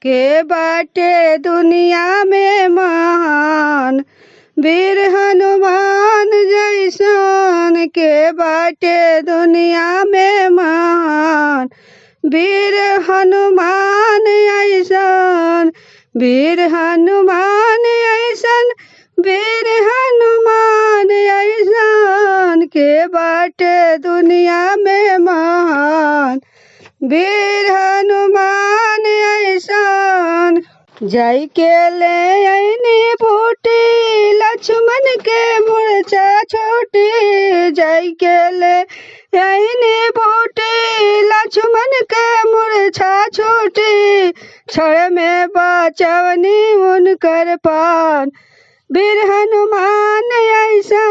के बाटे दुनिया में महान वीर हनुमान जैसन। के बाटे दुनिया में महान वीर हनुमान ऐसन। वीर हनुमान ऐसन वीर हनुमान ऐसन। के बाटे दुनिया में महान वीर हनुमान ऐसन। जय के ले आईनी बूटी लक्ष्मण के मूर्छा छूटी। जय के ले आईनी बूटी लक्ष्मण के मूर्छा छूटी। क्षण में बचवनी उनकर प्राण वीर हनुमान ऐसा।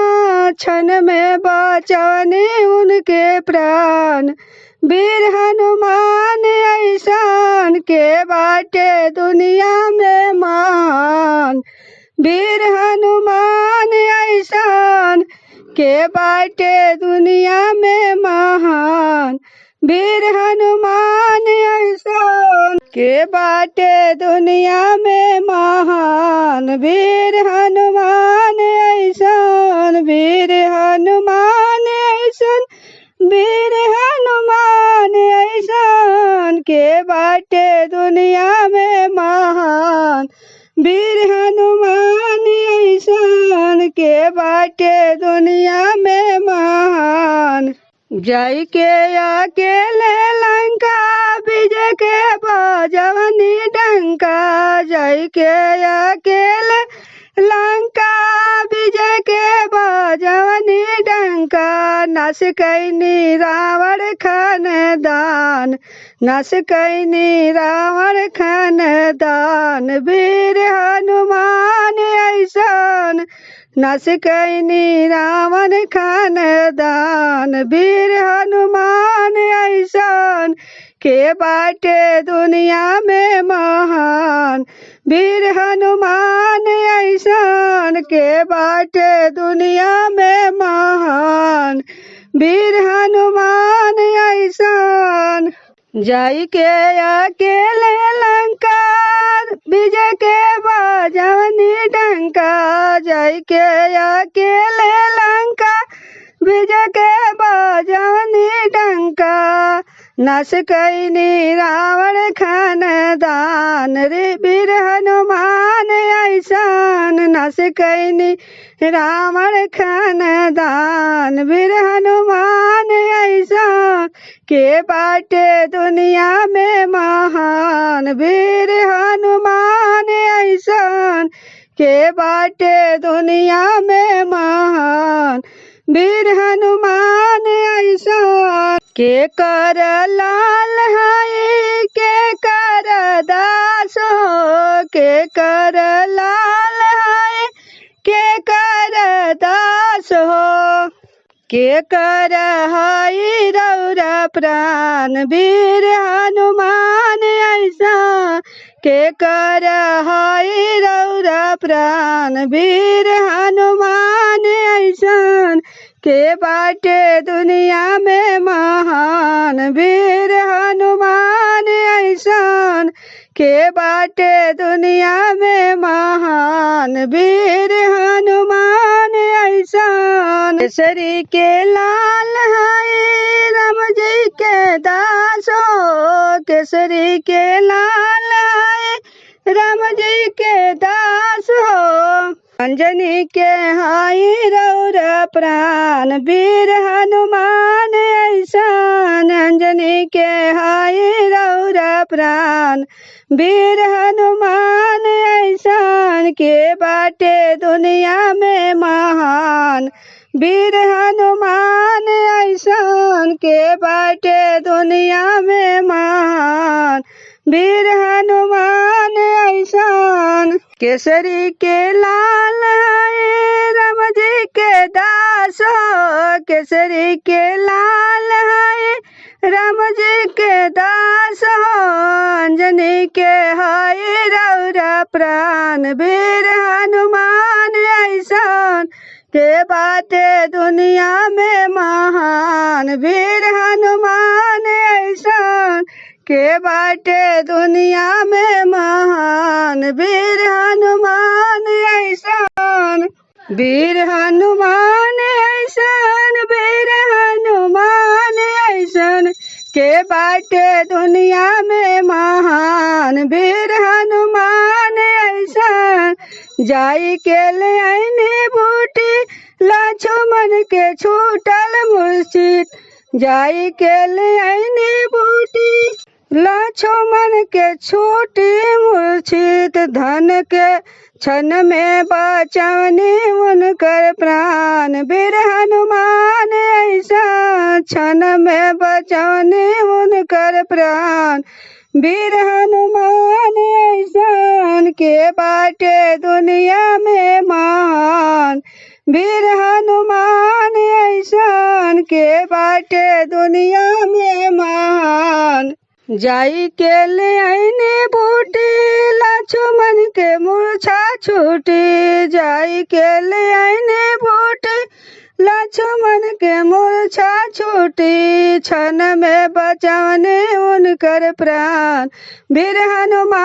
क्षण में बचवनी उनके प्राण वीर हनुमान ऐसान। के बाटे दुनिया में महान वीर हनुमान ऐसान। के बाटे दुनिया में महान वीर हनुमान ऐसान। के बाटे दुनिया में महान वीर हनुमान ऐसान। वीर हनुमान ऐसान वीर हनुमान ऐसान। के बाटे दुनिया में महान वीर हनुमान ऐसान। के बाटे दुनिया में महान। जय के अकेले लंका विजय के बजवनी डंका। जय के अकेले लंका विजय के बजवनी डंका। नस कैनी रावण खानदान नस कैनी रावण खानदान वीर हनुमान ऐसान। नस कैनी रावण खानदान वीर हनुमान ऐसान। के बाटे दुनिया में महान वीर हनुमान ऐसान। के बाटे दुनिया में महान वीर हनुमान ऐसान। जय के अकेले लंका विजय के बजवनी डंका। जय के अकेले लंका विजय के बजवनी डंका। नस कैनी रावण खानदान रे वीर हनुमान ऐसान। नस कैनी रावण खानदान वीर हनुमान ऐसान। के बाटे दुनिया में महान वीर हनुमान ऐसान। के बाटे दुनिया में महान वीर हनुमान ऐसान। के कर लाल है के कर दास हो। के कर लाल है के कर दास हो। के कर हई रौरा प्राण वीर हनुमान ऐसा। के कर हई रौरा प्राण वीर हनुमान ऐसान। के बाटे दुनिया में महान वीर हनुमान ऐसान। के बाटे दुनिया में महान वीर हनुमान ऐसान। केसरी के लाल है राम जी के दास हो। केसरी के लाल है राम जी के दास हो। अंजनी के हाई रौरा प्राण वीर हनुमान ऐसान। अंजनी के हाई रौरा प्राण वीर हनुमान ऐसान। के बाटे दुनिया में महान वीर हनुमान ऐसान। के बाटे दुनिया में महान वीर हनुमान ऐसान। केसरी के लाल है राम जी के दास हो। केसरी के लाल है राम जी के दास हो। अंजनी के हाय रौरा प्राण वीर हनुमान ऐसान। के बाटे दुनिया में महान वीर हनुमान ऐसान। के बाटे दुनिया में महान वीर हनुमान ऐसान, वीर हनुमान ऐसान, वीर हनुमान ऐसान, के बाटे दुनिया में महान वीर हनुमान ऐसान। जाई के ले आईने बूटी लक्ष्मण के छूटल मूर्छित, जाई के ले आईने बूटी लक्ष्मण के छूटी मूर्छित, धन के क्षण में बचाने उनकर प्राण वीर हनुमान ऐसा, क्षण में बचाने उनकर प्राण वीर हनुमान ऐसा, के बाटे दुनिया में महान वीर हनुमान ऐसा, के बाटे दुनिया में महान। जाई के ले आईने बूटी लक्ष्मण के मूर्छा छूटी, जाई के ले आईने बूटी लक्ष्मण के मूर्छा छूटी, क्षण में बचाने उनकर प्राण वीर हनुमान।